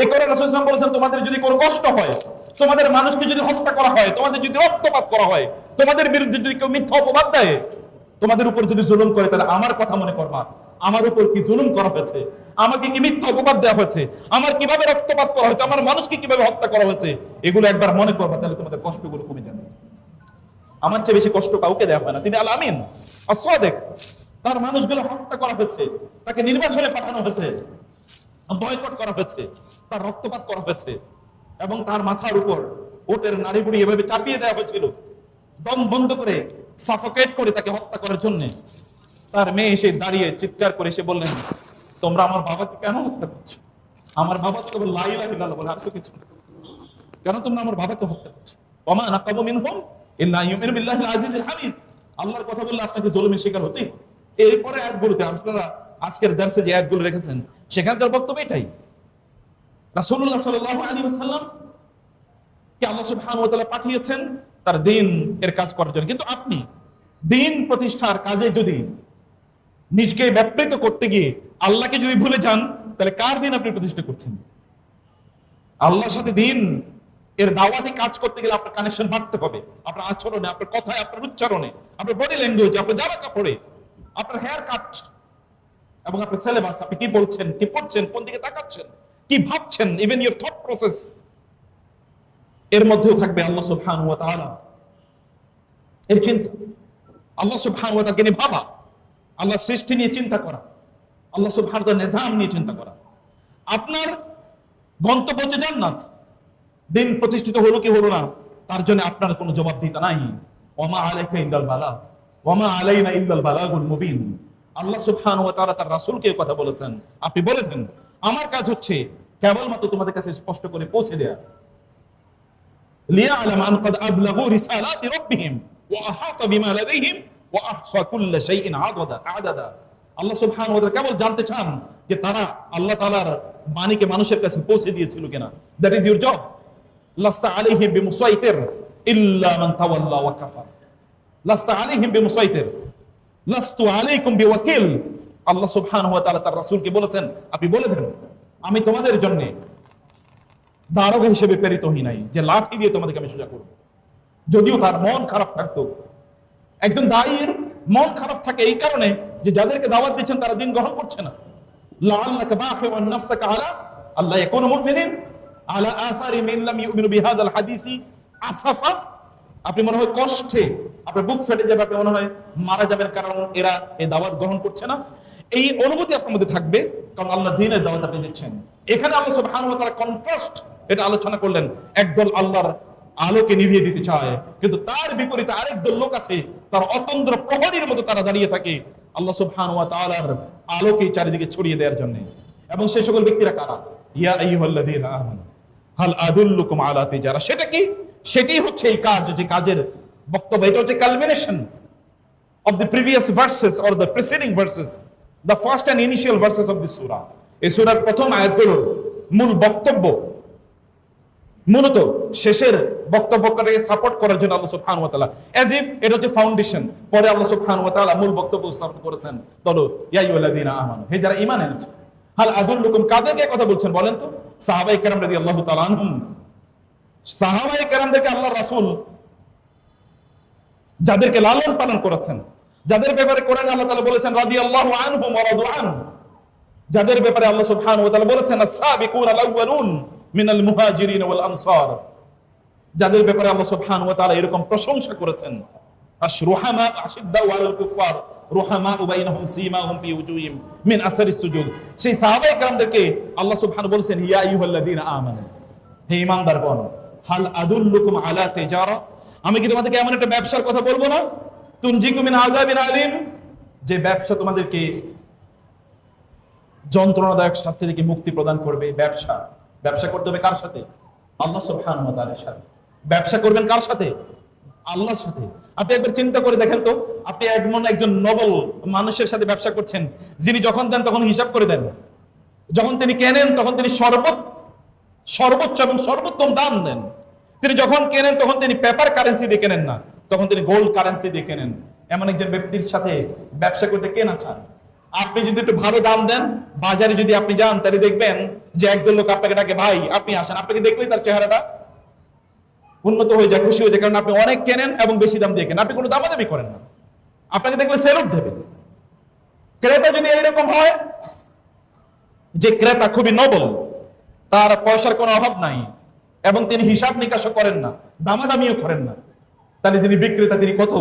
এই করে রাসূল সাল্লাল্লাহু আলাইহি ওয়াসাল্লাম বলেছেন, তোমাদের যদি কোনো কষ্ট হয়, তোমাদের মানুষকে যদি হত্যা করা হয়, তোমাদের যদি রক্তপাত করা হয়, তোমাদের বিরুদ্ধে যদি কেউ মিথ্যা অপবাদ দেয়, তোমাদের উপর যদি জুলুম করে, তাহলে আমার কথা মনে করবা, আমার উপর কি জুলুম করা হয়েছে, আমাকে কি মিথ্যা অপবাদ দেওয়া হয়েছে, আমার কিভাবে রক্তপাত করা হয়েছে, আমার মানুষকে কিভাবে হত্যা করা হয়েছে, এগুলো একবার মনে করবা, তাহলে তোমাদের কষ্টগুলো কমে যাবে। আমার চেয়ে বেশি কষ্ট কাউকে দেওয়া হয় না। তিনি আল আমিন as-সাদিক। তার মানুষগুলো হত্যা করা হয়েছে, তাকে নির্বাসনে পাঠানো হয়েছে, বয়কট করা হয়েছে, তার রক্তপাত করা হয়েছে, এবং তার মাথার উপর ওটের নাড়ি বুড়ি এভাবে চাপিয়ে দেওয়া হয়েছিল, দম বন্ধ করে, সাফোকেট করে তাকে হত্যা করার জন্য। তার মেয়ে এসে দাঁড়িয়ে চিৎকার করে এসে বললেন, তোমরা আমার বাবাকে কেন হত্যা করছো? আমার বাবা তো কেবল লা ইলাহা ইল্লাল্লাহ বলে, আর তো কিছু না। কেন তোমরা আমার বাবাকে হত্যা করছো? ওমা নাকাবু মিনহুম ইল্লা ইউমিনু বিল্লাহিল আজিজিল হামিদ। আল্লাহর কথা বললে আপনাকে জুলুমের শিকার হতে। এরপরে আয়াতগুলোতে আপনারা আজকের দর্শে যে আয়াতগুলো রেখেছেন, সেখানে তার বক্তব্য এটাই। রাসূলুল্লাহ সাল্লাল্লাহু আলাইহি ওয়াসাল্লাম কে আল্লাহ সুবহানাহু ওয়া তাআলা পাঠিয়েছেন তার দ্বীন এর কাজ করার জন্য। কিন্তু আপনি দ্বীন প্রতিষ্ঠার কাজে যদি নিজকে ব্যাপৃত করতে গিয়ে আল্লাহকে যদি ভুলে যান, তাহলে কার দ্বীন আপনি প্রতিষ্ঠা করছেন? আল্লাহর সাথে দ্বীন এর দাওয়াতে কাজ করতে গেলে আপনার কানেকশন বাড়তে হবে, আপনার আচরণে, আপনার কথায়, আপনার উচ্চারণে, আপনার বডি ল্যাঙ্গুয়েজে, আপনার জামা কাপড়ে, আপনার হেয়ার কাট, এবং আপনার সিলেবাস, আপনি কি বলছেন, কি পড়ছেন, কোন দিকে তাকাচ্ছেন, কি ভাবছেন, ইভেন ইওর থট প্রসেস, এর মধ্যেও থাকবে আল্লাহ সুবহানাহু ওয়া তাআলা এর চিন্তা। আল্লাহ সুবহানাহু ওয়া তাআলাকে নিয়ে ভাবা, আল্লাহ সৃষ্টি নিয়ে চিন্তা করা, আল্লাহ সুবহানাহু ওয়া তাআলার নিজাম নিয়ে চিন্তা করা। আপনার গন্তব্য হচ্ছে জান্নাত। দিন প্রতিষ্ঠিত হলো কি হলো না, তার জন্য আপনার কোনো জবাবদিহিতা নাই। ওমা আলাইকা ইল্লাল বালাগ ওমা আলাইনা ইল্লাল বালাগুল মুবিন। আল্লাহ সুবহানাহু ওয়া তাআলা তার রাসূলকে এই কথা বলেছেন, আপনি বলে দেন আমার কাজ হচ্ছে কেবলমাত্র তোমাদের কাছে স্পষ্ট করে পৌঁছে দেয়া। লিয়া'লাম আন ক্বাদ আবলাগু রিসালাতি রাব্বিহিম ওয়া আহাতা বিমা লাদাইহিম ওয়া আহসা কুল্লা শাইইন আদাদা। আল্লাহ সুবহানাহু ওয়া তাআলা কেবল জানতে চান যে তারা আল্লাহ তাআলার বাণীকে মানুষের কাছে পৌঁছে দিয়েছিল কিনা। That is your job. লাস্তা আলাইহিম বিমুসাইতির ইল্লা মান তাওয়াল্লা ওয়া কাফার। লাস্তা আলাইহিম বিমুসাইতির লাস্তু আলাইকুম বিওয়াকিল। আল্লাহ সুবহানাহু ওয়া তাআলা তার রাসূলকে বলেছেন, আপনি বলে দেন আমি তোমাদের জন্য দারোগা হিসেবে প্রেরিত হই নাই যে লাঠি দিয়ে তোমাদেরকে আমি সোজা করব। যদিও তার মন খারাপ থাকতো। একজন দায়ীর মন খারাপ থাকে এই কারণে যে যাদেরকে দাওয়াত দিচ্ছেন তারা দিন গ্রহণ করছে না। লাআল্লাকা বাখিউন নাফসাকা আলা আল্লা ইয়াকুনু মুমিনিন আলা আসারি মিন লাম ইউমিনু বিহাযাল হাদিসি আসাফা। আপনি মনে হয় কষ্টে আপনার বুক ফেটে যাবে, আপনি মনে হয় মারা যাবেন, কারণ এরা এই দাওয়াত গ্রহণ করছে না। এই অনুভূতি আপনার মধ্যে থাকবে, কারণ আল্লাহ দ্বীনের দাওয়াত আপনি দিচ্ছেন। এখানে আল্লাহ সুবহানাহু ওয়া তাআলা কন্ট্রাস্ট এটা আলোচনা করলেন। একদল আল্লাহর আলোকে নিভিয়ে দিতে চায়, কিন্তু তার বিপরীতে আরেক দল লোক আছে, তার অতন্দ্র প্রহরীর মতো তারা দাঁড়িয়ে থাকে আল্লাহ সুবহানাহু ওয়া তাআলার আলোকে চারিদিকে ছড়িয়ে দেওয়ার জন্য। এবং সেই সকল ব্যক্তিরা কারা? ইয়া আইয়ুহাল্লাযীনা আমানু হাল আদুল্লুকুম আলা তিজারা। সেটা কি? সেটাই হচ্ছে এই কাজ, যে কাজের বক্তব্য। এটা হচ্ছে culmination of the previous verses or the preceding verses, the first and initial verses of this সূরা। এই সূরার প্রথম আয়াতগুলোর মূল বক্তব্য মূলত শেষের বক্তব্যটাকে সাপোর্ট করার জন্য আল্লাহ সুবহানাহু ওয়া তাআলা অ্যাজ ইফ এটা হচ্ছে ফাউন্ডেশন, পরে আল্লাহ সুবহানাহু ওয়া তাআলা মূল বক্তব্য উপস্থাপন করেছেন। বলো ইয়া আইয়ুহাল্লাযীনা আমানু, হে যারা ঈমান এনেছো। হাল আদুল্লুকুম, কাদেরকে কথা বলছেন বলেন তো? সাহাবায়ে কেরাম রাদিয়াল্লাহু তাআলা আনহুম। সাহাবায়ে কেরামদেরকে আল্লাহর রাসূল যাদেরকে লালন পালন করেছেন, যাদের ব্যাপারে কোরআনে আল্লাহ তাআলা বলেছেন রাদিয়াল্লাহু আনহুম ওয়া রাদু আন, যাদের ব্যাপারে আল্লাহ সুবহানাহু ওয়া তাআলা বলেছেন আস-সাবিকুনাল আউয়ালুন মিনাল মুহাজিরিন ওয়াল আনসার, যাদের ব্যাপারে আল্লাহ সুবহানাহু ওয়া তাআলা এরকম প্রশংসা করেছেন। আশ-রুহামা আশিদ্দাউ আলাল কুফার রুহামাউ বাইনাহুম সীমাহুম ফি উজুহিম মিন আসারিস সুজুদ। সেই সাহাবায়ে কেরামদেরকে আল্লাহ সুবহানাহু বলেছেন ইয়া আইয়ুহাল্লাযীনা আমানু, হে ঈমানদারগণ, হাল আদুল্লুকুম আলা তিজারা, আমি কি তোমাদেরকে এমন একটা ব্যবসার কথা বলবো না? তুনজিকুম মিন আযাবিন আলিম, যে ব্যবসা তোমাদেরকে যন্ত্রণাদায়ক শাস্তি থেকে মুক্তি প্রদান করবে। ব্যবসা করতে হবে কার সাথে? আল্লাহ সুবহানাহু ওয়া তাআলার সাথে। ব্যবসা করবেন কার সাথে? আল্লাহর সাথে। আপনি একবার চিন্তা করে দেখেন তো, আপনি একজন নবল মানুষের সাথে ব্যবসা করছেন, যিনি যখন দেন তখন হিসাব করে দেন, যখন তিনি কেনেন তখন তিনি সর্বোচ্চ এবং সর্বোত্তম দাম দেন। তিনি যখন কেনেন তখন তিনি পেপার কারেন্সি দিয়ে কেনেন না, তখন তিনি গোল্ড কারেন্সি দিয়ে কেনেন। এমন একজন ব্যক্তির সাথে ব্যবসা করতে কে না চান? আপনি যদি একটু ভালো দাম দেন, বাজারে যদি আপনি যান, তাহলে দেখবেন যে একদল লোক আপনাকে ডাকে, ভাই আপনি আসেন, আপনাকে দেখলেই তার চেহারাটা উন্নত হয়ে যায়, খুশি হয়ে যায়, কারণ আপনি অনেক কেনেন এবং বেশি দাম দিয়ে কেনেন, আপনি কোনো দামাদামি করেন না, আপনাকে দেখলে সেলুট দেবে। ক্রেতা যদি এইরকম হয় যে ক্রেতা খুবই নবল, তার পয়সার কোনো অভাব নাই এবং তিনি হিসাব নিকাশও করেন না, দামাদামিও করেন না, তাহলে যিনি বিক্রেতা তিনি কত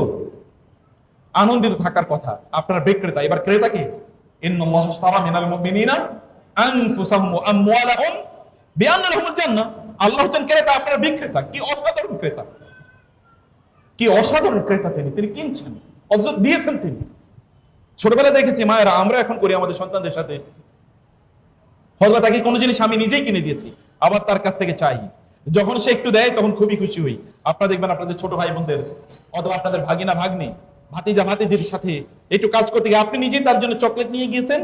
আনন্দিত থাকার কথা। আপনার বিক্রেতা, এবার ক্রেতা কি? ইন্নাল্লাহ আশতারা মিনাল মুমিনিনা আনফুসাহুম ওয়া আমওয়ালাহুম বিআন্না লাহুমুল জান্নাহ। আল্লাহ হচ্ছেন ক্রেতা, আপনার বিক্রেতা। কি অসাধারণ ক্রেতা, কি অসাধারণ ক্রেতা তিনি, তিনি কিনছেন অথচ দিয়েছেন তিনি। ছোটবেলায় দেখেছি মায়েরা, আমরা এখন করি আমাদের সন্তানদের সাথে, হয়তো তাকে কোনো জিনিস আমি নিজেই কিনে দিয়েছি, আবার তার কাছ থেকে চাই, যখন সে একটু দেয় তখন খুবই খুশি হই। আপনারা দেখবেন আপনাদের ছোট ভাই বোনদের অথবা আপনাদের ভাগিনা ভাগ্নি, ভাতিজা ভাতিজির সাথে একটু কাজ করতে গিয়ে আপনি নিজেই তার জন্য চকলেট নিয়ে গিয়েছেন,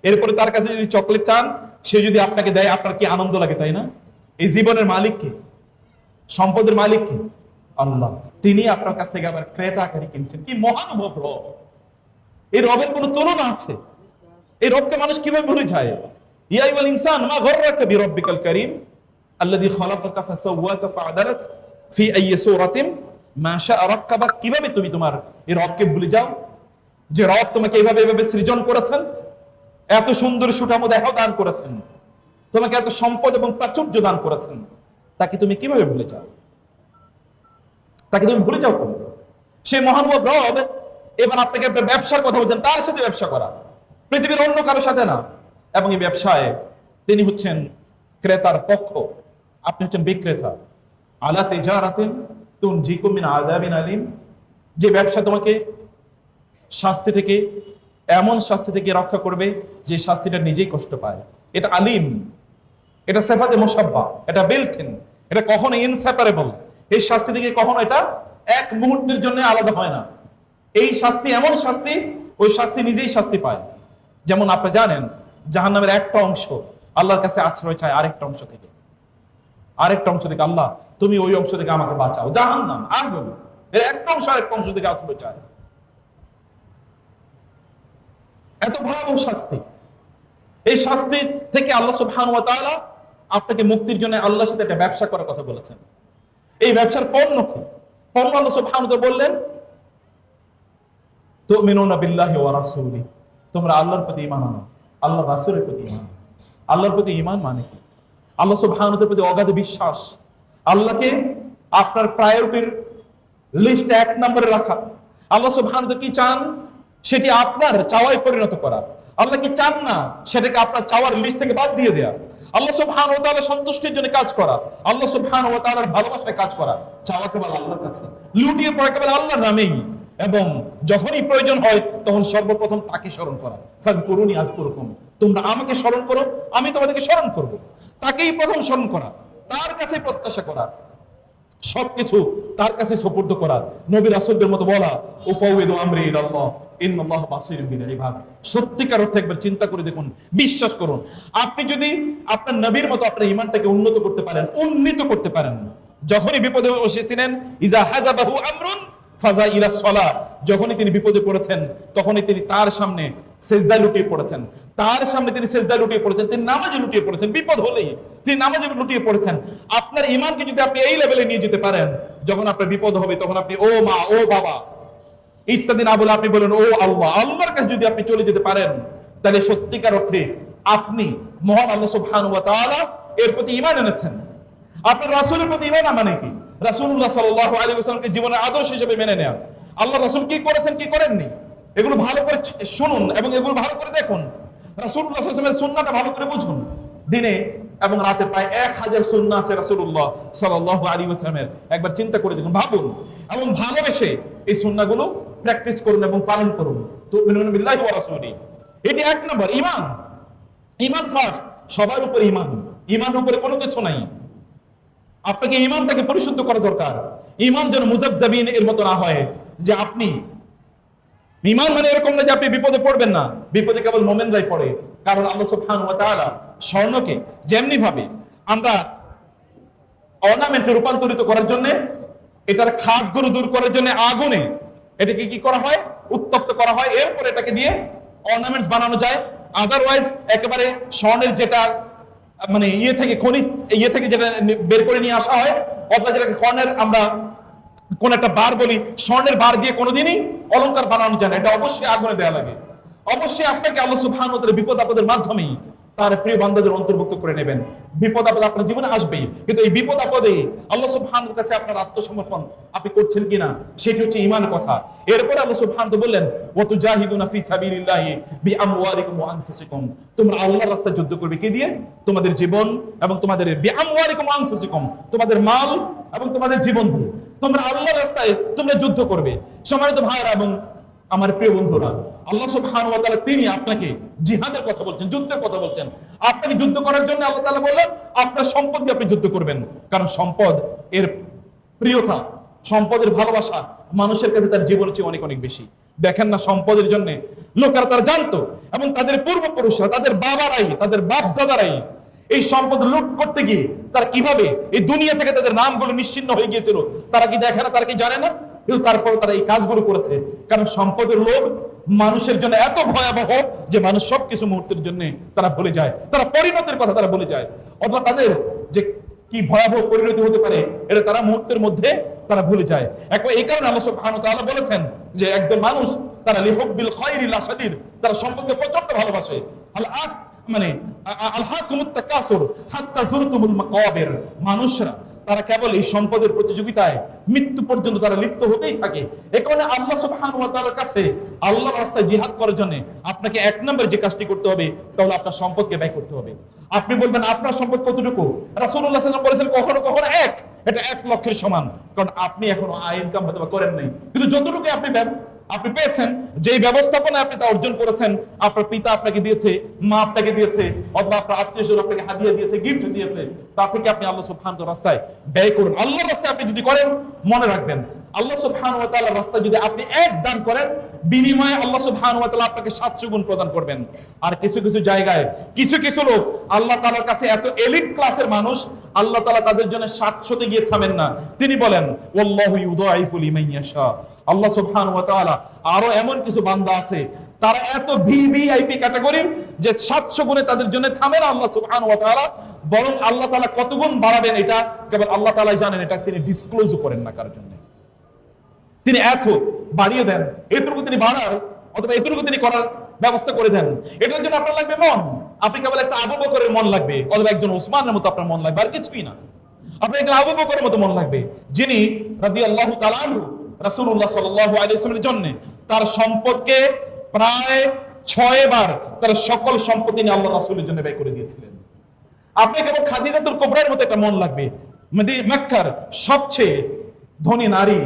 এরপরে তার কাছে যদি চকলেট চান, সে যদি আপনাকে দেয়, আপনার কি আনন্দ লাগে, তাই না? এই জীবনের মালিক কে? সম্পদের মালিক কে? আল্লাহ। তিনি আপনার কাছ থেকে আবার ক্রেতা আকারে কিনছেন। কি মহানুভব রব! এই রবের কোনো তুলনা আছে? এই রবকে মানুষ কিভাবে ভুলে যায়? ইয়া আইয়ুহাল ইনসান মা গররাকা বিরাব্বিকাল কারীম আল্লাযী খালাকাকা ফাসাওয়াকা ফাআদালাক ফি আইয়ি সূরাতিন মা শাআ রাক্কাবাক। কিভাবে তুমি তোমার এই রবকে ভুলে যাও, যে রব তোমাকে এইভাবে এইভাবে সৃজন করেছেন, এত সুন্দর সুঠামো দেহ দান করেছেন, তোমাকে এত সম্পদ এবং প্রাচুর্য দান করেছেন, তাকে তুমি কিভাবে ভুলে যাও? তাকে তুমি ভুলে যাও কেন? সে মহানুভব রব এবার আপনাকে একটা ব্যবসার কথা বলছেন, তার সাথে ব্যবসা করা, পৃথিবীর অন্য কারোর সাথে না। এবং এই ব্যবসায় তিনি হচ্ছেন ক্রেতার পক্ষ, আপনি হচ্ছেন বিক্রেতা। আলা তিজারাতিন তুনজিকুম মিন আযাবিন আলিম। যে ব্যবসা তোমাকে শাস্তি থেকে, এমন শাস্তি থেকে রক্ষা করবে যে শাস্তিটা নিজেই কষ্ট পায়, এটা আলিম, এটা সিফাতে মুশাব্বা, এটা বিল্ট ইন, এটা কখনো ইনসেপারেবল। এই শাস্তি থেকে কখনো এটা এক মুহূর্তের জন্য আলাদা হয় না। এই শাস্তি এমন শাস্তি, ওই শাস্তি নিজেই শাস্তি পায়। যেমন আপনি জানেন জাহান্নামের একটা অংশ আল্লাহর কাছে আশ্রয় চায় আরেকটা অংশ থেকে, আরেকটা অংশ থেকে, আল্লাহ তুমি ওই অংশ থেকে আমাকে বাঁচাও। জাহান্নাম আগুন, এর একটা অংশ আরেকটা অংশ থেকে আশ্রয় চায়। এত ভয়াবহ শাস্তি। এই শাস্তি থেকে আল্লাহ সুবহানাহু ওয়া তাআলা আপনাকে মুক্তির জন্য আল্লাহর সাথে একটা ব্যবসা করার কথা বলেছেন। এই ব্যবসার পণ্য কি? পণ্য আল্লাহ সুবহানাহু ওয়া তাআলা বললেন, তুমিনুনা বিল্লাহি ওয়া রাসূলিহি, তোমরা আল্লাহর প্রতি ঈমান আনো, আল্লাহর রাসূলের প্রতি ঈমান। আল্লাহর প্রতি ঈমান মানে কি? আল্লাহ সুবহানাহু ওয়া তাআলার প্রতি অগাধ বিশ্বাস, আল্লাহকে আপনার প্রায়োরিটির লিস্টে 1 নম্বরে রাখা। আল্লাহ সুবহানাহু ওয়া তাআলা কি চান সেটি আপনার চাওয়ায় পরিণত করা। আল্লাহ কি চান না সেটাকে আপনার চাওয়ার লিস্ট থেকে বাদ দিয়ে দেয়া। আল্লাহ সুবহানাহু ওয়া তাআলা সন্তুষ্টির জন্য কাজ করা, আল্লাহ সুবহানাহু ওয়া তাআলার ভালোবাসায় কাজ করা। চাওয়া কেবল আল্লাহর কাছে, লুটিয়ে পড়া কেবল আল্লাহর নামেই, এবং যখনই প্রয়োজন হয় তখন সর্বপ্রথম তাকে স্মরণ করা। ফাযকুরুনি আযকুরুকুম, তোমরা আমাকে স্মরণ করো, আমি তোমাদেরকে স্মরণ করব। তাকেই প্রথম স্মরণ করা, তার কাছে প্রত্যাশা করা, সবকিছু তার কাছে সুপুর্দ করা। নবী রাসূলদের মতো বলা, উফাউযু আমরি ইলাল্লাহ ইন্নাল্লাহা বাসীরুম বিল ইবাদ। সত্যিকার অর্থে একবার চিন্তা করে দেখুন, বিশ্বাস করুন, আপনি যদি আপনার নবীর মতো আপনার ঈমানটাকে উন্নত করতে পারেন, উন্নীত করতে পারেন, যখনই বিপদে এসেছিলেন, ইজা হাযাবাহু আমরুন ফাজা ইলা সালাহ, যখনই তিনি বিপদে পড়েছেন তখনই তিনি তার সামনে সেজদায় লুটিয়ে পড়েছেন, তার সামনে তিনি সেজদায় লুটিয়ে পড়েছেন, তিনি নামাজে লুটিয়ে পড়েছেন, বিপদ হলেই তিনি নামাজে লুটিয়ে পড়েছেন। আপনার ঈমানকে যদি আপনি এই লেভেলে নিয়ে যেতে পারেন, যখন আপনার বিপদ হবে তখন আপনি ও মা, ও বাবা ইত্যাদি না বলে আপনি বলেন ও আল্লাহ, আল্লাহর কাছে যদি আপনি চলে যেতে পারেন, তাহলে সত্যিকার অর্থে আপনি মহান আল্লাহ সুবহানাহু ওয়া তাআলা এর প্রতি ঈমান এনেছেন। আপনার রাসূলের প্রতি ঈমান মানে কি? রাসূলুল্লাহ সাল্লাল্লাহু আলাইহি ওয়াসাল্লামকে জীবনের আদর্শ হিসেবে মেনে নেওয়া। আল্লাহ রাসূল কি করেছেন কি করেননি এগুলো ভালো করে শুনুন এবং এগুলো ভালো করে দেখুন। রাসূলুল্লাহ সাল্লাল্লাহু আলাইহি ওয়াসাল্লামের সুন্নাহটা ভালো করে বুঝুন। দিনে এবং রাতে প্রায় 1000 সুন্নাহ আছে রাসূলুল্লাহ সাল্লাল্লাহু আলাইহি ওয়াসাল্লামের। একবার চিন্তা করে দেখুন, ভাবুন এবং ভালোবেসে এই সুন্নাহগুলো প্র্যাকটিস করুন এবং পালন করুন। তুমিনুনা বিল্লাহি ওয়া রাসূলিহি, এটি 1 নম্বর ঈমান। ঈমান ফার্স্ট, সবার উপরে ঈমান, ঈমানের উপরে কোনো কিছু নাই। আপনাকে ঈমানটাকে পরিশুদ্ধ করা দরকার। ঈমান যেন মুযাবযাবিন এর মতো না হয়, যে আপনি ঈমান মানে এরকম না যে আপনি বিপদে পড়বেন না, বিপদে কেবল মুমিনরাই পড়ে। কারণ আল্লাহ সুবহানাহু ওয়া তাআলা স্বর্ণকে যেমনি ভাবে আমরা অর্নামেন্টে রূপান্তরিত করার জন্য, এটার খাদগুলো দূর করার জন্য আগুনে এটাকে কি করা হয়, উত্তপ্ত করা হয়, এরপর এটাকে দিয়ে অর্নামেন্টস বানানো যায়, আদারওয়াইজ একেবারে স্বর্ণের যেটা মানে থেকে খনিজ থেকে যেটা বের করে নিয়ে আসা হয়, অথবা যেটাকে স্বর্ণের আমরা কোন একটা বার বলি, স্বর্ণের বার দিয়ে কোনোদিনই অলংকার বানানো যায় না, এটা অবশ্যই আগুনে দেওয়া লাগে। অবশ্যই আপনাকে আল্লাহ সুবহানাহু ওয়া তাআলা বিপদ আপদের মাধ্যমেই তার প্রিয় বান্দাদের অন্তর্ভুক্ত করে নেবেন। বিপদ আপদ আপনার জীবনে আসবেই, কিন্তু এই বিপদ আপদে আল্লাহ সুবহানাহু ওয়া কাছে আপনার আত্মসমর্পণ আপনি করছেন কিনা, সেটি হচ্ছে ঈমানের কথা। এরপরে আল্লাহ সুবহানাহু ওয়া বললেন, ওয়া তুজাহিদুনা ফি সাবিলিল্লাহি বিআমওয়ালিকুম ওয়া আনফুসিকুম, তোমরা আল্লাহর রাস্তায় যুদ্ধ করবে কি দিয়ে? তোমাদের জীবন এবং তোমাদের বিআমওয়ালিকুম ওয়া আনফুসিকুম, তোমাদের মাল এবং তোমাদের জীবন দিয়ে তোমরা আল্লাহর রাস্তায় তোমরা যুদ্ধ করবে। সম্মানিত ভাইরা এবং আমার প্রিয় বন্ধুরা, আল্লাহ সুবহানাহু ওয়া তাআলা তিনি আপনাকে জিহাদের কথা বলছেন, যুদ্ধের কথা বলছেন। আপনাকে যুদ্ধ করার জন্য আল্লাহ তাআলা বললেন আপনার সম্পদ দিয়ে আপনি যুদ্ধ করবেন, কারণ সম্পদ এর প্রিয়তা, সম্পদের ভালোবাসা মানুষের কাছে তার জীবনের চেয়ে অনেক অনেক বেশি। দেখেন না, সম্পদের জন্য লোকেরা তারা জানতো, এবং তাদের পূর্বপুরুষরা, তাদের বাবারাই, তাদের বাপ দাদারাই এই সম্পদ লুট করতে গিয়ে তারা কিভাবে এই দুনিয়া থেকে তাদের নামগুলো নিশ্চিহ্ন হয়ে গিয়েছিল, তারা কি দেখে না, তারা কি জানে না? কিন্তু তারপর তারা এই কাজগুলো করেছে, কারণ সম্পদের লোভ মানুষের জন্য এত ভয়াবহ যে মানুষ সবকিছু মুহূর্তের জন্য তারা ভুলে যায়, তারা পরিণতির কথা তারা ভুলে যায়, অথবা তাদের যে কি ভয়াবহ পরিণতি হতে পারে এটা তারা মুহূর্তের মধ্যে তারা ভুলে যায়। এই কারণে আল্লাহ সুবহানাহু ওয়া তাআলা বলেছেন যে একজন মানুষ তারা লিহুব্বিল খায়রি লাশাদীদ, তারা সম্পদকে প্রচন্ড ভালোবাসে। মানে আলহাকুমুত তাকাসুর হাত্তা যুরতুমুল মাকাবির, মানুষরা তারা কেবল এই সম্পদের প্রতিযোগিতায় মৃত্যু পর্যন্ত তারা লিপ্ত হতেই থাকে। এই কারণে আল্লাহ সুবহানাহু ওয়া তাআলার কাছে আল্লাহর রাস্তায় জিহাদ করার জন্য আপনাকে এক নম্বর যে কাজটি করতে হবে তাহলে আপনার সম্পদকে ব্যয় করতে হবে। আপনি বলবেন আপনার সম্পদ কতটুকু? রাসূলুল্লাহ সাল্লাল্লাহু আলাইহি ওয়াসাল্লাম বলেছেন কখনো কখনো এটা 1 লক্ষের সমান, কারণ আপনি এখনো আয় ইনকাম হয়তো করেন নাই, কিন্তু যতটুকু আপনি পেয়েছেন, যেই ব্যবস্থাপনায় আপনি তা অর্জন করেছেন, আপনার পিতা আপনাকে দিয়েছে, মা আপনাকে দিয়েছে, অথবা আপনার আত্মীয়স্বজন আপনাকে হাদিয়া দিয়েছে, গিফট দিয়েছে, তা থেকে আপনি আল্লাহ সুবহানাহু ওয়া তাআলার রাস্তায় ব্যয় করুন। আল্লাহর রাস্তায় আপনি যদি করেন, মনে রাখবেন আল্লাহ সুবহানাহু ওয়া তাআলার রাস্তায় যদি আপনি এক দান করেন, বিনিময়ে আল্লাহ সুবহানাহু ওয়া তাআলা আপনাকে 700 গুণ প্রদান করবেন। আর কিছু কিছু জায়গায় কিছু লোক আল্লাহ তাআলার কাছে এত এলিট ক্লাসের মানুষ, আল্লাহ তাআলা তাদের জন্য 700 তে গিয়ে থামেন না। তিনি বলেন ওয়াল্লাহু ইউদাইফু লিমান ইয়াশা, আল্লাহ সুবহানাহু ওয়া তাআলা আরো এমন কিছু বান্দা আছে তারা এত ভিভিআইপি ক্যাটাগরির যে 700 গুণে তাদের জন্য থামে না আল্লাহ সুবহানাহু ওয়া তাআলা, বরং আল্লাহ তাআলা কত গুণ বাড়াবেন এটা কেবল আল্লাহ তাআলাই জানেন, এটা তিনি ডিসক্লোজও করেন না কারোর জন্য। তিনি এত বাড়িয়ে দেন, এতটুকু তিনি বাড়ার অথবা এতটুকু তিনি করার ব্যবস্থা করে দেন। এটার জন্য আপনার লাগবে মন, আপনি কেবল একটা আবু বকরের মন লাগবে, অথবা একজন ওসমানের মতো আপনার মন লাগবে, আর কিছুই না। আপনার একজন আবু বকরের মতো মন লাগবে, যিনি রাদিয়াল্লাহু তাআলা আনহু রাসূলুল্লাহ সাল্লাল্লাহু আলাইহি ওয়াসাল্লামের জন্য তার সম্পদকে প্রায় 6 বার তার সকল সম্পত্তি নিয়ে আল্লাহ রাসূলের জন্য ব্যয় করে দিয়েছিলেন। আপনি কেবল খাদিজাতুল কুবরার মতো একটা মন লাগবে, মক্কার সবচেয়ে ধনী নারী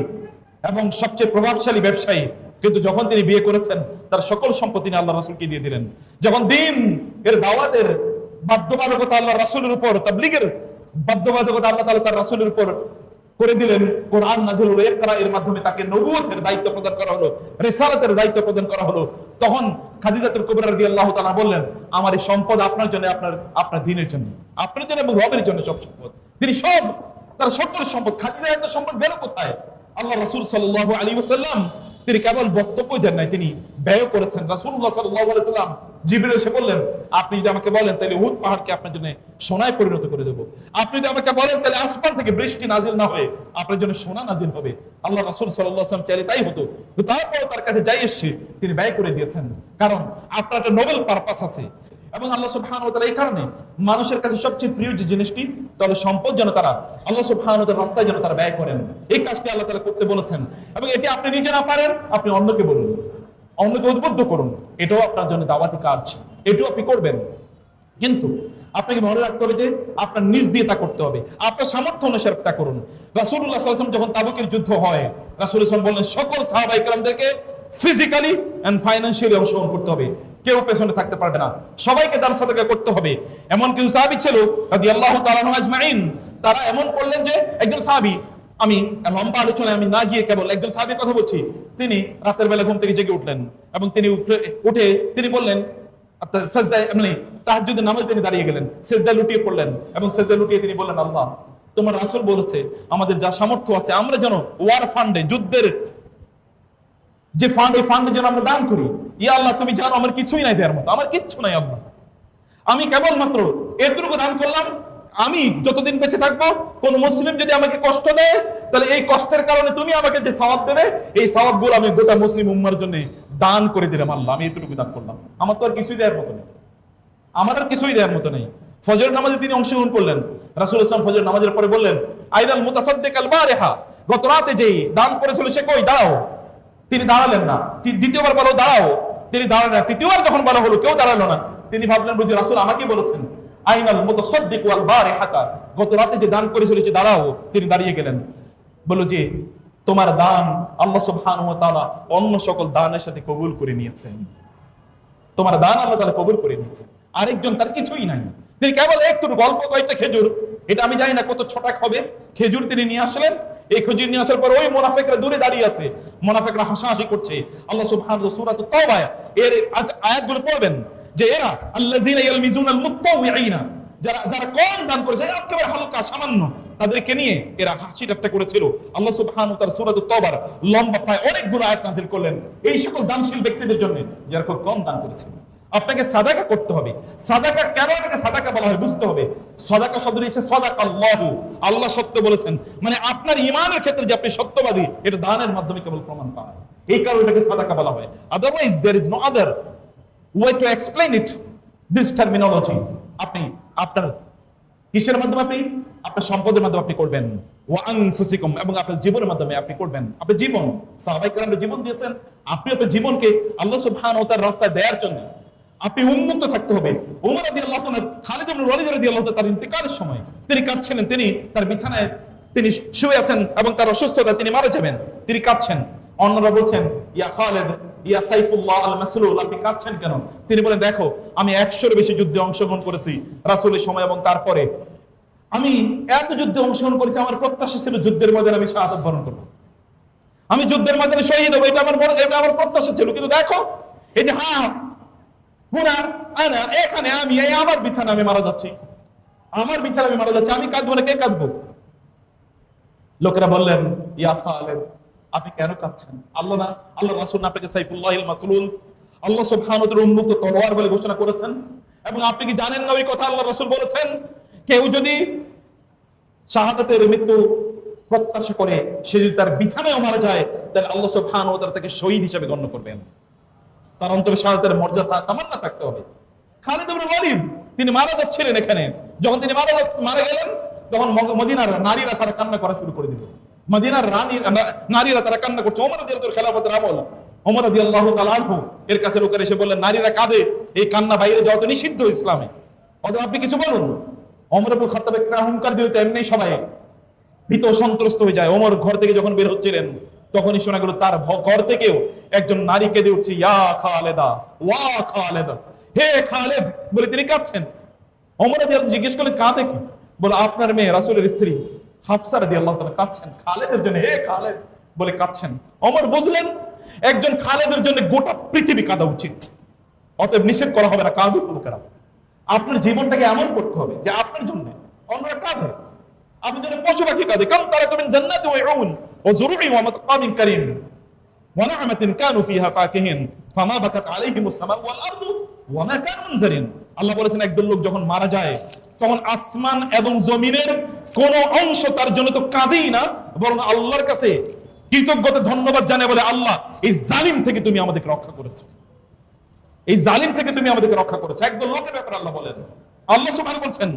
এবং সবচেয়ে প্রভাবশালী ব্যবসায়ী, কিন্তু যখন তিনি বিয়ে করেছেন তার সকল সম্পত্তি নিয়ে আল্লাহ রাসূলকে দিয়ে দিলেন। যখন দিন এর দাওয়াতের বাধ্যবাধকতা আল্লাহ রাসূলের উপর, তাবলীগের বাধ্যবাধকতা আল্লাহ তাআলা তার রাসূলের উপর করে দিলেন, কোরআন নাযিল হলো, ইকরা এর মাধ্যমে তাকে নবুয়তের দায়িত্ব প্রদান করা হলো, রিসালাতের দায়িত্ব প্রদান করা হলো, তখন খাদিজাতুল কুবরা রাদিয়াল্লাহু তাআলা বললেন আমার এই সম্পদ আপনার জন্য, আপনার দ্বীনের জন্য, আপনার জন্য এবং রবের জন্য সব সম্পদ। তিনি সব তার সকল সম্পদ, খাদিজা এত সম্পদ গেল কোথায়? আল্লাহ রাসূল সাল্লাল্লাহু আলাইহি ওয়াসাল্লাম তিনি কেবল বক্তব্য দেন নাই, তিনি ব্যয় করেছেন। রাসূলুল্লাহ সাল্লাল্লাহু আলাইহি ওয়াসাল্লাম জিবরিল এসে বললেন আপনি যদি আমাকে বলেন তাহলে উহুদ পাহাড়কে আপনার জন্য সোনায় পরিণত করে দেব, আপনি যদি আমাকে বলেন তাহলে আসমান থেকে বৃষ্টি নাজিল না হয়ে আপনার জন্য সোনা নাজিল হবে। আল্লাহ রাসূল সাল্লাল্লাহু আলাইহি ওয়াসাল্লাম চাইলে তাই হতো, কিন্তু তারপরে তার কাছে যাই এসে তিনি ব্যয় করে দিয়েছেন, কারণ আপনার একটা নোবেল পারপাস আছে। এবং আল্লাহ সুবহানাহু ওয়া তাআলা এই কারণে মানুষের কাছে সবচেয়ে প্রিয় যে জিনিসটি তাহলে সম্পদ যেন তারা আল্লাহ সুবহানাহু ওয়া তাআলার রাস্তায় যেন তারা ব্যয় করেন, এই কাজটি আল্লাহ তাআলা করতে বলেছেন। এবং এটি আপনি নিজে না পারেন, আপনি অন্যকে বলুন, অন্যকে উদ্বুদ্ধ করুন, এটাও আপনার জন্য দাওয়াতি কাজ, এটাও আপনি করবেন। কিন্তু আপনাকে মনে রাখতে হবে যে আপনার নিজ দিয়ে তা করতে হবে, আপনার সামর্থ্য অনুসারে তা করুন। রাসূলুল্লাহ সাল্লাল্লাহু আলাইহি ওয়াসাল্লাম যখন তাবুকের যুদ্ধ হয়, রাসূলুল্লাহ সাল্লাল্লাহু আলাইহি ওয়াসাল্লাম বললেন সকল সাহাবায়ে কেরামদেরকে ফিজিক্যালি এন্ড ফাইন্যান্সিয়ালি অংশগ্রহণ করতে হবে, কেউ পেছনে থাকতে পারবে না, সবাইকে দান সাদাকা করতে হবে। এমন কিছু সাহাবী ছিল রাদিয়াল্লাহু তাআলা আনহুম আজমাইন, তারা এমন করলেন যে একজন সাহাবী, আমি লম্বা আলোচনায় আমি না গিয়ে কেবল একজন সাহাবীর কথা বলছি, তিনি রাতের বেলা ঘুম থেকে জেগে উঠলেন এবং তিনি উঠে তিনি বললেন সাজদায় মানে তাহাজ্জুদের নামাজে তিনি দাঁড়িয়ে গেলেন, সিজদায় লুটিয়ে পড়লেন এবং সিজদায় লুটিয়ে তিনি বললেন আল্লাহ তোমার রাসূল বলেছে আমাদের যা সামর্থ্য আছে আমরা যেন ওয়ার ফান্ডে, যুদ্ধের যে ফান্ড, এই ফান্ডে যেন আমরা দান করি। ইয়া আল্লাহ তুমি জানো আমার কিছুই নাই দেওয়ার মতো, আমার কিচ্ছু নাই আল্লাহ, আমি কেবলমাত্র এতটুকু দান করলাম। আমি যতদিন বেঁচে থাকবো কোন মুসলিম যদি আমাকে কষ্ট দেয়, তাহলে এই কষ্টের কারণে তুমি আমাকে যে সওয়াব দেবে, এই সওয়াব গুলো আমি গোটা মুসলিম উম্মার জন্য দান করে দিলাম আল্লাহ, আমি এতটুকু দান করলাম। আমার তো আর কিছুই দেওয়ার মতো নেই, আমার আর কিছুই দেওয়ার মতো নেই। ফজর নামাজে তিনি অংশগ্রহণ করলেন। রাসূল ইসলাম ফজর নামাজের পরে বললেন, আইনাল মুতাসাদ্দিক আল বারিহা, গত রাতে যেই দান করেছিল সে কই, দাঁড়াও। তিনি দাঁড়ালেন না। দ্বিতীয়বার বলো দাঁড়াও, তিনি দাঁড়ালেন না। তৃতীয়বার যখন বলা হলো কেউ দাঁড়ালো না, তিনি ভাবলেন বুঝি রাসূল আমাকে বলেছেন আইনাল মুতাসাদ্দিক ওয়াল বারিহাতা, গত রাতে যে দান করেছিল সে দাঁড়াও। তিনি দাঁড়িয়ে গেলেন, বলল যে তোমার দান আল্লাহ সুবহানাহু ওয়া তাআলা অন্য সকল দানের সাথে কবুল করে নিয়েছেন, তোমার দান আল্লাহ তাআলা কবুল করে নিয়েছেন। আরেকজন তার কিছুই নাই, তিনি কেবল একটু গল্প কয়েকটা খেজুর, এটা আমি জানি না কত ছটাক হবে, খেজুর তিনি নিয়ে আসলেন। এই খেজুর নিয়ে আসার পর ওই মুনাফিকরা দূরে দাঁড়িয়ে আছে, মুনাফিকরা হাসাহাসি করছে। আল্লাহ সুবহানাহু সূরাতুত তাওবা এর আয়াতগুলো পড়বেন যে এরা আল্লাযিনা ইয়ালমিজুনাল মুত্তাওয়িঈনা, যারা যারা কম দান করেছে একেবারে হালকা সামান্য, তাদেরকে নিয়ে এরা হাসি ঠাট্টা করেছিল। আল্লাহ সুবহানাহু তাআলা সূরাতুত তাওবার লম্বা প্রায় অনেকগুলো আয়াত নাযিল করলেন এই সকল দানশীল ব্যক্তিদের জন্য যারা খুব কম দান করেছিল। আপনাকে সাদাকা করতে হবে। সাদাকা কেন এটাকে সাদাকা বলা হয় বুঝতে হবে। সাদাকা শব্দটি হচ্ছে সাদাকাল্লাহু, আল্লাহ সত্য বলেছেন, মানে আপনার ঈমানের ক্ষেত্রে যে আপনি সত্যবাদী, এটা দানের মাধ্যমে কেবল প্রমাণ পায়, এই কারণে এটাকে সাদাকা বলা হয়। Otherwise there is no other way to explain it, this terminology. আপনি আপনার কিসের মাধ্যমে, আপনি আপনার সম্পদের মাধ্যমে আপনি করবেন, ওয়া আনফুসিকুম, এবং আপনার জীবনের মাধ্যমে আপনি করবেন। আপনার জীবন, সাহাবায়ে কেরাম জীবন দিয়েছেন, আপনি আপনার জীবনকে আল্লাহ সুবহানাহু ওয়া তাআলার রাস্তায় দেওয়ার জন্য আপনি উন্মুক্ত থাকতে হবে। ওমর রাদিয়াল্লাহু তাআলা, খালিদ ইবনে ওয়ালিদ রাদিয়াল্লাহু তাআলা তার ইন্তেকালের সময় তিনি কাঁদছিলেন, তিনি তার বিছানায় তিনি শুয়ে আছেন এবং তার অসুস্থতা, তিনি মারা যাবেন, তিনি কাঁদছেন। অন্যরা বলছেন ইয়া খালিদ ইয়া সাইফুল্লাহ আল মাসলুল, আপনি কাঁদছেন কেন? তিনি বলেন দেখো আমি 100-এর বেশি যুদ্ধে অংশগ্রহণ করেছি রাসূলের সময় এবং তারপরে আমি এত যুদ্ধে অংশগ্রহণ করেছি, আমার প্রত্যাশা ছিল যুদ্ধের ময়দানে আমি শাহাদাত বরণ করব, আমি যুদ্ধের ময়দানে শহীদ হব, এটা আমার প্রত্যাশা ছিল। কিন্তু দেখো এই যে এখানে আমি আমার বিছানা আমি মারা যাচ্ছি, আমার বিছানা আমি মারা যাচ্ছি, আমি কাঁদবো না, কে কাঁদবো? লোকেরা বললেন ইয়া খালিদ আপনি কেন কাঁদছেন? আল্লাহ না, আল্লাহ রাসূল না আপনাকে সাইফুল্লাহিল মাসলুল, আল্লাহ সুবহানাহু ওয়া তাআলা উন্মুক্ত তলোয়ার বলে ঘোষণা করেছেন? এবং আপনি কি জানেন না ওই কথা আল্লাহ রাসূল বলেছেন, কেউ যদি শাহাদাতের মৃত্যু প্রত্যাশা করে সে যদি তার বিছানায় মারা যায়, তাহলে আল্লাহ সুবহানাহু ওয়া তাআলা তাকে শহীদ হিসেবে গণ্য করবেন। তার অন্তরে শাহাদাতের মর্যাদা তামান্না থাকতে হবে। খালিদ ইবনে ওয়ালিদ তিনি মারা যাচ্ছিলেন, এখানে যখন তিনি মারা গেলেন তখন মদিনার নারীরা তারা কান্না করা শুরু করে দিল। মদিনার নারীরা তারা কান্না করছে। ওমর রাদিয়াল্লাহু তাআলা খেলাফতের আমল, ওমর রাদিয়াল্লাহু তাআলা আনহু এর কাছে লোকেরা এসে বললেন নারীরা কাঁদে, এই কান্না বাইরে যাওয়া তো নিষিদ্ধ ইসলামে, অতএব আপনি কিছু বলুন। ওমর ইবনে খাত্তাব একটা হুঙ্কার দিলে তো এমনি সবাই ভীত সন্ত্রস্ত হয়ে যায়। ওমর ঘর থেকে যখন বের হচ্ছিলেন তখনই শোনা গেল তার ঘর থেকেও একজন নারী কেঁদে উঠছে, ইয়া খালেদা ওয়া খালেদা, হে খালেদ বলে তিনি কাঁদছেন। ওমর রাদিয়াল্লাহু জিজ্ঞেস করলেন কাঁদে কি? বলে আপনার মেয়ে রাসূলের স্ত্রী হাফসা রাদিয়াল্লাহু তাআলা কাঁদছেন খালেদের জন্য, হে খালেদ বলে কাঁদছেন। ওমর বুঝলেন একজন খালেদের জন্য গোটা পৃথিবী কাঁদা উচিত, অতএব নিষেধ করা হবে না, কাঁদুক লোকেরা। আপনার জীবনটাকে এমন করতে হবে যে আপনার জন্য অন্যরা কাঁদে, আপনি যেন পশু পাখি কাঁদে। কাম তারাকা মিন জান্নাতি ওয়া উন ওয়া যুরুই ওয়া মাতকামিন কারীম ওয়া নি'মাতিন কানু ফিহা ফাকিহিন ফামা বাকাত আলাইহিমুস সামাউ ওয়াল আরদু ওয়া মা কানু মুনজারিন। আল্লাহ বলেছেন একদল লোক যখন মারা যায় তখন আসমান এবং জমিনের কোন অংশ তার জন্য তো কাঁদেই না, বরং আল্লাহর কাছে কৃতজ্ঞতা ধন্যবাদ জানায় বলে আল্লাহ এই জালিম থেকে তুমি আমাদেরকে রক্ষা করেছো, এই জালিম থেকে তুমি আমাদেরকে রক্ষা করেছো। একদল লোকের ব্যাপারে আল্লাহ বলেন, আল্লাহ সুবহানাহু বলছেন।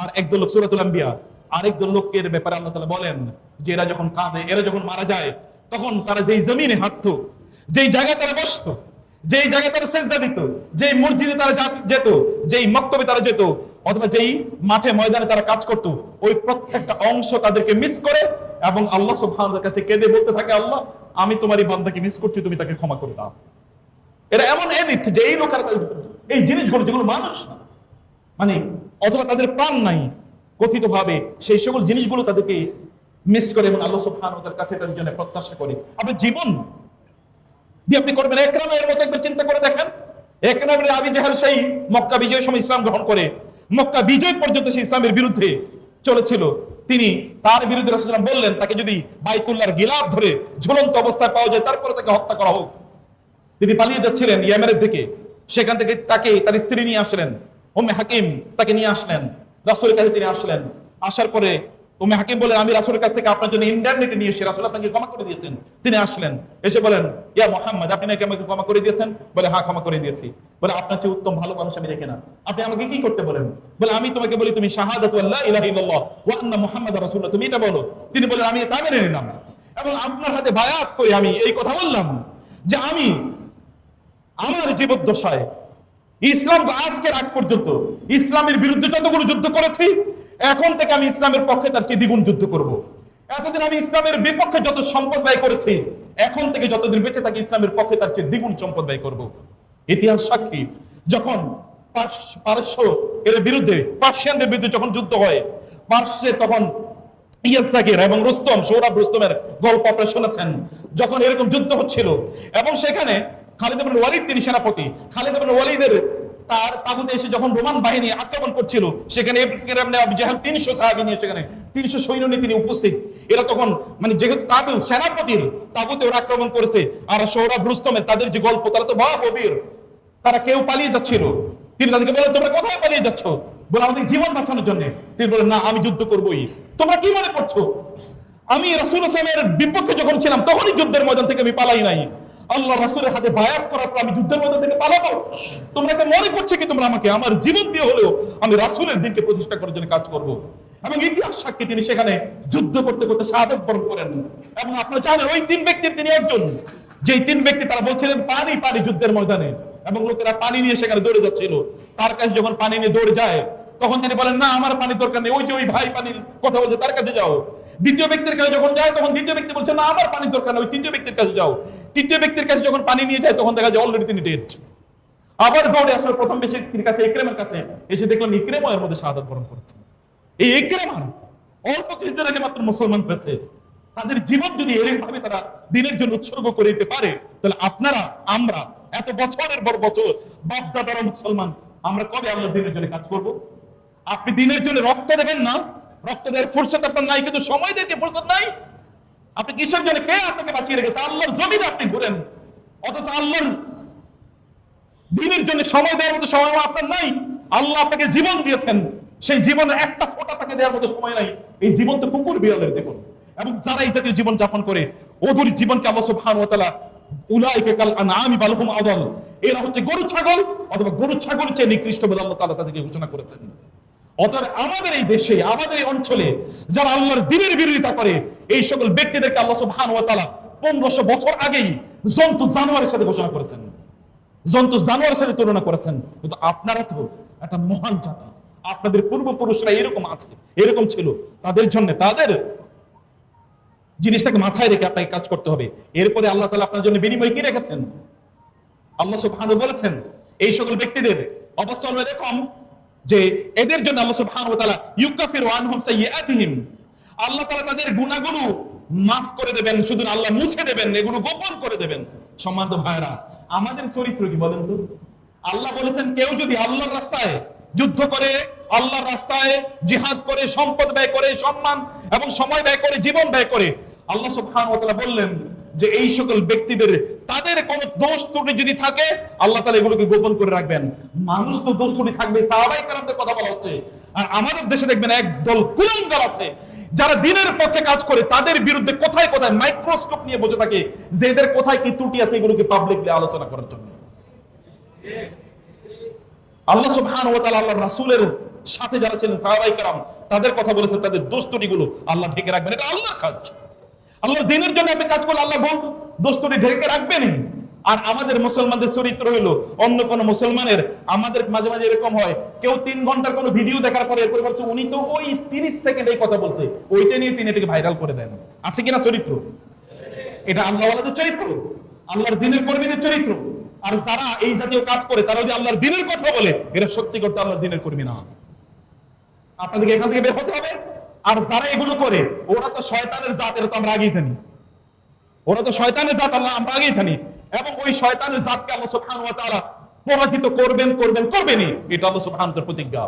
আর একদল লোক সূরাতুল আম্বিয়া আরেকদল লোকের ব্যাপারে আল্লাহ তাআলা বলেন যে এরা যখন কাঁদে, এরা যখন মারা যায় তখন তারা যেই জমিনে হাঁটতো, যেই জায়গায় তারা বসতো, যেই জায়গায় তারা সেজদা দিত, যেই মসজিদে তারা যেত, যেই মক্তবে তারা যেত, অথবা যেই মাঠে ময়দানে তারা কাজ করত, ওই প্রত্যেকটা অংশ তাদেরকে মিস করে এবং আল্লাহ সুবহানাহু ওয়া তাআলার কাছে কেঁদে বলতে থাকে আল্লাহ আমি তোমারই বান্দাকে মিস করছি, তুমি তাকে ক্ষমা করে দাও। এরা এমন এলিট যে এই লোকেরা এই জিনিসগুলো যেগুলো মানুষ না, মানে অথবা তাদের প্রাণ নাই কথিত ভাবে, সেই সকল জিনিসগুলো তাদেরকে মিস করে এবং আল্লাহ সুবহানাহু ওয়া তাআলার কাছে তাদের জন্য প্রত্যাশা করে। আপনি জীবন দিয়ে আপনি করবেন। একরামের মতো একবার চিন্তা করে দেখেন, একরামের আবু জাহেল সেই মক্কা বিজয়ের সময় ইসলাম গ্রহণ করে মক্কা বিজয় পর্যন্ত সে ইসলামের বিরুদ্ধে চলেছিল। তিনি তার বিরুদ্ধে রাসূলুল্লাহ সাল্লাল্লাহু আলাইহি ওয়াসাল্লাম বললেন তাকে যদি বাইতুল্লাহর গিলাফ ধরে ঝুলন্ত অবস্থায় পাওয়া যায় তারপরে তাকে হত্যা করা হোক। তিনি পালিয়ে যাচ্ছিলেন ইয়ামেনের দিকে, সেখান থেকে তাকে তার স্ত্রী নিয়ে আসলেন, উম্মে হাকিম তাকে নিয়ে আসলেন রাসূলের কাছে। তিনি আসলেন, আসার পরে উম্মে হাকিম বলেন, আমি রাসূলের কাছ থেকে আপনার জন্য ইন্টারনেটে নিয়ে এসে রাসূল আপনাকে ক্ষমা করে দিয়েছেন। তিনি আসলেন, এসে বলেন, ইয়া মুহাম্মদ, আপনি নাকি আমাকে ক্ষমা করে দিয়েছেন? বলে, হ্যাঁ ক্ষমা করে দিয়েছি। বলে, আপনার চেয়ে উত্তম ভালো মানুষ আমি দেখি না, আপনি আমাকে কি করতে বলেন? বলে, আমি তোমাকে বলি তুমি শাহাদাতু আল্লা ইলাহা ইল্লাল্লাহ ওয়া আন্না মুহাম্মাদার রাসূলুল্লাহ, তুমি এটা বলো। তিনি বলেন, আমি তা মেনে নিলাম এবং আপনার হাতে বায়াত করে আমি এই কথা বললাম যে আমি আমার জীবদ্দশায় ইসলাম আজকের আগ পর্যন্ত ইসলামের বিরুদ্ধে যতগুলো যুদ্ধ করেছি, এখন থেকে আমি ইসলামের পক্ষে তার চেয়ে দ্বিগুণ যুদ্ধ করব। এতদিন আমি ইসলামের বিপক্ষে যত সম্পদ ব্যয় করেছি, এখন থেকে যতদিন বেঁচে থাকি ইসলামের পক্ষে তার চেয়ে দ্বিগুণ সম্পদ ব্যয় করব। ইতিহাস সাক্ষী, যখন পারস্য এর বিরুদ্ধে, পার্সিয়ানদের বিরুদ্ধে যখন যুদ্ধ হয়, পার্শ্বে তখন ইয়াজদাগির এবং রুস্তম, সৌরভ রুস্তমের গল্প আপনারা শুনেছেন। যখন এরকম যুদ্ধ হচ্ছিল এবং সেখানে খালিদ ইবনে ওয়ালিদ তিনি সেনাপতি, খালিদ ইবনে ওয়ালিদের তার তাগুতে এসে যখন রোমান বাহিনী আক্রমণ করছিল, সেখানে ইবনে আবু জাহল 300 সাহাবী নিয়ে, সেখানে 300 সৈন্য নিয়ে তিনি উপস্থিত। এরা তখন মানে যেহেতু তাবু সেনাপতির তাগুতে ওরা আক্রমণ করেছে, আর সৌরভ রুস্তমের তাদের যে গল্প, তারা তো মহাবীর, তারা কেউ পালিয়ে যাচ্ছিল। তিনি তাদেরকে বলেন, তোমরা কোথায় পালিয়ে যাচ্ছ? বলে, আমাদের জীবন বাঁচানোর জন্য। তিনি বলেন, না আমি যুদ্ধ করবোই। তোমরা কি মনে করছো আমি রাসূল সাল্লাল্লাহু আলাইহি বিপক্ষে যখন ছিলাম তখনই যুদ্ধের ময়দান থেকে আমি পালাই নাই? আল্লাহ রাসূলের হাতে বায়াত করার পর আমি যুদ্ধের ময়দান থেকে পালাবো? তোমরা কি মনে করছো কি তোমরা আমাকে আমার জীবন দিয়ে হলেও আমি রাসূলের দিনকে প্রতিষ্ঠা করার জন্য কাজ করব? এবং ইতিহাস সাক্ষী, তিনি সেখানে যুদ্ধ করতে করতে শাহাদাত বরণ করেন। এবং আপনারা জানেন ওই 3 ব্যক্তির তিনি একজন, যেই 3 ব্যক্তি তারা বলছিলেন পানি পানি যুদ্ধের ময়দানে, এবং লোকেরা পানি নিয়ে সেখানে দৌড়ে যাচ্ছিল। তার কাছে যখন পানি নিয়ে দৌড়ে যায়, তখন তিনি বলেন, না আমার পানির দরকার নেই, ওই যে ওই ভাই পানির কথা বলছে তার কাছে যাও। দ্বিতীয় ব্যক্তির কাছে যখন যায়, তখন দ্বিতীয় ব্যক্তি বলছে, না আমার পানির দরকার নেই, ওই তৃতীয় ব্যক্তির কাছে যাও। তৃতীয় ব্যক্তির কাছে যখন পানি নিয়ে যায়, তখন দেখা যায় অলরেডি তিনি ডেড। আবার দৌড়ে আসলে প্রথম ব্যক্তির কাছে, ইকরামার কাছে এসে দেখলাম ইকরামা এর মধ্যে শাহাদাত বরণ করেছে। এই ইকরামা অল্প কিছুদিন আগে মাত্র মুসলমান হয়েছে। তাদের জীবন যদি এরকম ভাবে তারা দিনের জন্য উৎসর্গ করে দিতে পারে, তাহলে আপনারা আমরা এত বছরের পর বছর বাপ দাদারা মুসলমান, আমরা কবে আল্লাহর দিনের জন্য কাজ করব? আপনি দিনের জন্য রক্ত দেবেন না, রক্ত দেওয়ার ফুরসত আপনার নাই, কিন্তু সময় দিতে ফুরসত নাই। আপনি কিসের জন্য, কে আপনাকে বাঁচিয়ে রেখেছে? আল্লাহর জমিনে আপনি ঘুরেন, অথচ আল্লাহর দিনের জন্য সময় দেওয়ার মতো সময় আপনার নাই। আল্লাহ আপনাকে জীবন দিয়েছেন, সেই জীবনে একটা ফোঁটা তাকে দেওয়ার মতো সময় নাই। এই জীবন তো কুকুর বিড়ালের জীবন। এবং যারা এই জাতীয় জীবন যাপন করে, ওদের জীবনকে আল্লাহ সুবহানাহু ওয়া তাআলা উলাইকা কাল আনআমি বাল হুম আদাল, এরা হচ্ছে গরু ছাগল অথবা গরু ছাগলের চেয়ে নিকৃষ্ট বলে আল্লাহ তাআলা তাদেরকে ঘোষণা করেছেন। অতএব আমাদের এই দেশে, আমাদের এই অঞ্চলে যারা আল্লাহর দ্বীনের বিরোধিতা করে, এই সকল ব্যক্তিদেরকে আল্লাহ সুবহানাহু ওয়া তাআলা 1500 বছর আগেই জন্তু জানোয়ারের সাথে ঘোষণা করেছেন, জন্তু জানোয়ারের সাথে তুলনা করেছেন। কিন্তু আপনারা তো একটা মহান জাতি, আপনাদের পূর্বপুরুষরা এরকম আছে, এরকম ছিল, তাদের জন্য তাদের জিনিসটাকে মাথায় রেখে আপনাকে কাজ করতে হবে। এরপরে আল্লাহ তাআলা আপনার জন্য বিনিময় কি রেখেছেন? আল্লাহ সুবহানাহু বলেছেন এই সকল ব্যক্তিদের অবস্থা হলো এরকম যে এদের জন্য আল্লাহ সুবহানাহু ওয়া তাআলা ইউকাফিরু আনহুম সাইয়্যাতিহিম, আল্লাহ তাআলা তাদের গুনাহগুলো মাফ করে দেবেন, শুধু আল্লাহ মুছে দেবেন, এগুলো গোপন করে দেবেন। সম্মানিত ভাইরা, আমাদের চরিত্র কি বলেন তো? আল্লাহ বলেছেন কেউ যদি আল্লাহর রাস্তায় যুদ্ধ করে, আল্লাহর রাস্তায় জিহাদ করে, সম্পদ ব্যয় করে, সম্মান এবং সময় ব্যয় করে, জীবন ব্যয় করে, আল্লাহ সুবহানাহু ওয়া তাআলা বললেন যে এই সকল ব্যক্তিদের তাদের কোন দোষ ত্রুটি যদি থাকে, আল্লাহ তাআলা এগুলোকে গোপন করে রাখবেন। মানুষ তো দোষ ত্রুটি থাকবে, সাহাবায়ে কেরামদের কথা বলা হচ্ছে। আর আমাদের দেশে দেখবেন একদল কুলাঙ্গার আছে যারা দিনের পক্ষে কাজ করে, তাদের বিরুদ্ধে কোথায় কোথায় মাইক্রোস্কোপ নিয়ে বসে থাকে যে এদের কোথায় কি ত্রুটি আছে, এগুলোকে পাবলিকলি আলোচনা করার জন্য। আল্লাহ সুবহানাহু ওয়া তাআলা আল্লাহর রাসূলের সাথে যারা ছিলেন সাহাবায়ে কেরাম, তাদের কথা বলেছেন, তাদের দোষ ত্রুটিগুলো আল্লাহ ঢেকে রাখবেন। এটা আল্লাহর কাজ। আল্লাহর দিনের জন্য আপনি কাজ করলে আল্লাহ বলতো দোষ ত্রুটি ঢেকে রাখবেনই। আর আমাদের মুসলমানদের চরিত্র হইলো অন্য কোন মুসলমানের, আমাদের মাঝে মাঝে এরকম হয়, কেউ 3 ঘন্টার কোন ভিডিও দেখার পরে এরপরে বলছে উনি তো ওই 30 সেকেন্ড এই কথা বলছে, ওইটা নিয়ে তিনি এটাকে ভাইরাল করে দেন। আছে কিনা চরিত্র? এটা আল্লাহওয়ালাদের চরিত্র, আল্লাহর দিনের কর্মীদের চরিত্র। আর যারা এই জাতীয় কাজ করে, তারা যদি আল্লাহর দিনের কথা বলে, এরা সত্যি করতে আল্লাহর দিনের কর্মী না। আপনাদেরকে এখান থেকে বের হতে হবে। আর যারা এগুলো করে, ওরা তো শয়তানের জাত, এটা তো আমরা আগেই জানি। ওরা তো শয়তানের জাত, আল্লাহ আমরা আগেই জানি। এবং ওই শয়তানের জাতকে আল্লাহ সুবহানাহু ওয়া তাআলা পরাজিত করবেন, করবেনই। এটা আল্লাহ সুবহানাহু ওয়া তাআলার প্রতিজ্ঞা,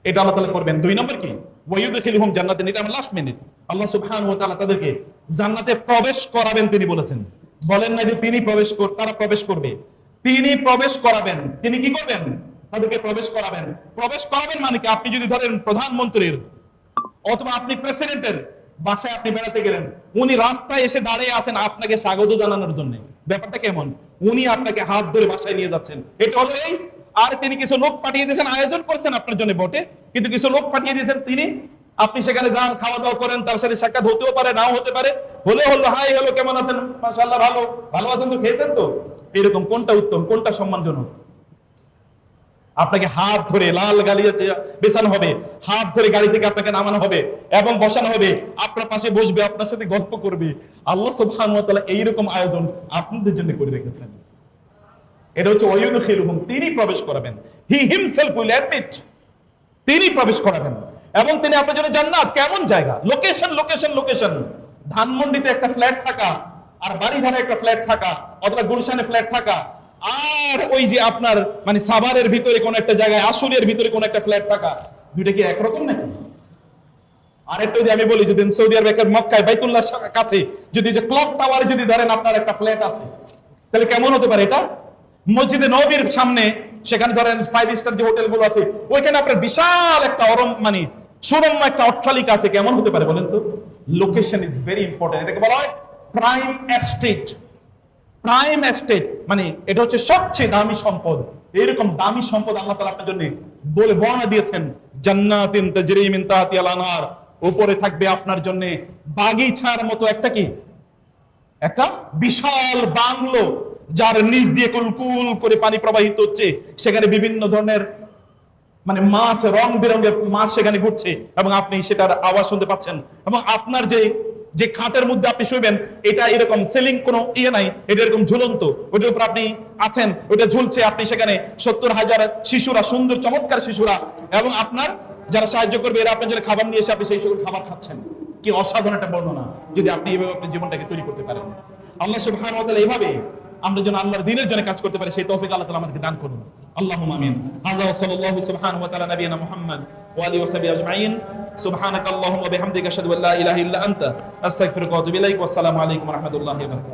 এটা আল্লাহ তাআলা করবেন। 2 নম্বর কি? ওয়ায়ুদখিলুহুম জান্নাতিন, এটা আমার লাস্ট মিনিট। আল্লাহ সুবহানাহু ওয়া তাআলা তাদেরকে জান্নাতে প্রবেশ করাবেন, তিনি বলেছেন। বলেন না যে তিনি তারা প্রবেশ করবে, তিনি প্রবেশ করাবেন। তিনি কি করবেন? তাদেরকে প্রবেশ করাবেন। প্রবেশ করাবেন মানে কি? আপনি যদি ধরেন প্রধানমন্ত্রীর অথবা আপনি প্রেসিডেন্টের বাসায় আপনি বেড়াতে গেলেন, উনি রাস্তায় এসে দাঁড়িয়ে আছেন আপনাকে স্বাগত জানানোর জন্য। ব্যাপারটা কেমন? উনি আপনাকে হাত ধরে বাসায় নিয়ে যাচ্ছেন, এটা হলো এই। আর তিনি কিছু লোক পাঠিয়ে দিয়েছেন, আয়োজন করছেন আপনার জন্য বটে, কিন্তু কিছু লোক পাঠিয়ে দিয়েছেন, তিনি আপনি সেখানে যান, খাওয়া দাওয়া করেন, তার সাথে সাক্ষাৎ হতেও পারে, নাও হতে পারে, হলে হলো হাই হ্যালো কেমন আছেন, মাশাআল্লাহ ভালো, ভালো আছেন তো, খেয়েছেন তো, এরকম কোনটা উত্তম, কোনটা সম্মানজনক? আপনাকে হাত ধরে লাল গালিয়া বেছানো হবে, হাত ধরে গাড়ি থেকে আপনাকে নামানো হবে এবং বসানো হবে, আপনার পাশে বসবে, আপনার সাথে গল্প করবে। আল্লাহ সুবহানাহু ওয়া তাআলা এইরকম আয়োজন আপনাদের জন্য করে রেখেছেন। এটা হচ্ছে ওয়ায়ুদখিলুহুম, তিনি প্রবেশ করাবেন। হি হিমসেলফ উইল অ্যাডমিট, তিনি প্রবেশ করাবেন এবং তিনি আপনার জন্য জান্নাত। কেমন জায়গা? Location location location. ধানমন্ডিতে একটা ফ্ল্যাট থাকা আর বাড়িধারে একটা ফ্ল্যাট থাকা, অথবা গুলশানে ফ্ল্যাট থাকা, আর ওই যে আপনার মানে সাভারের ভিতরে কোন একটা জায়গায়, আসলের ভিতরে কোন একটা ফ্ল্যাট থাকা, দুইটা কি একরকম নাকি? আরেকটা যদি আমি বলি, যদি সৌদি আরবের মক্কায় বাইতুল্লাহ কাছে যদি যে ক্লক টাওয়ারে যদি ধরেন আপনার একটা ফ্ল্যাট আছে, তাহলে কেমন হতে পারে এটা? মসজিদে নববীর সামনে সেখানে ধরেন 5 স্টার যে হোটেলগুলো আছে, ওইখানে আপনার বিশাল একটা মানে সুরম্য একটা অট্টালিকা আছে, কেমন হতে পারে বলেন তো? Location is very important. এটাকে বলা হয় প্রাইম এস্টেট। প্রাইম এস্টেট মানে এটা হচ্ছে সবচেয়ে দামি সম্পদ। এরকম দামি সম্পদ আল্লাহ তাআলা আপনার জন্য বলে বর্ণনা দিয়েছেন, জান্নাতিন তাজরি মিন তাহতিহাল আনহার, উপরে থাকবে আপনার জন্য বাগিচার মতো একটা কি, একটা বিশাল বাংলো, যার নিচ দিয়ে কুলকুল করে পানি প্রবাহিত হচ্ছে, সেখানে বিভিন্ন ধরনের মানে মাছ, রং বেরঙের মাছ সেখানে ঘুরছে এবং আপনি সেটার আওয়াজ শুনতে পাচ্ছেন। এবং আপনার যে খাটের মধ্যে আপনি শুইবেন, এটা এরকম সিলিং কোনো ইয়ে নাই, এটা এরকম ঝুলন্ত, ওইটার উপর আপনি আছেন, ওইটা ঝুলছে, আপনি সেখানে 70,000 শিশুরা, সুন্দর চমৎকার শিশুরা এবং আপনার যারা সাহায্য করবে, এরা আপনার জন্য খাবার নিয়ে এসে আপনি সেই সকল খাবার খাচ্ছেন। কি অসাধারণ একটা বর্ণনা, যদি আপনি এইভাবে আপনার জীবনটাকে তৈরি করতে পারেন। আল্লাহ সুবহানাহু ওয়া তাআলা এইভাবে আমরা যেন আল্লাহর দ্বীনের জন্য কাজ করতে পারি, সেই তৌফিক আল্লাহ তাআলা আমাদেরকে দান করুন। আল্লাহুম্মা আমিন। হাযা ওয়া সাল্লাল্লাহু সুবহানাহু ওয়া তাআলা নবিয়ানা মুহাম্মদ ওয়া আলিহি ওয়া সাহবিহি আজমাইন। সুবহানাকাল্লাহুম্মা ওয়া বিহামদিকা আশহাদু আল্লা ইলাহা ইল্লা আনতা আস্তাগফিরুকা ওয়া আতুবু ইলাইক। ওয়া আসসালামু আলাইকুম ওয়া রাহমাতুল্লাহি ওয়া বারাকাতুহু।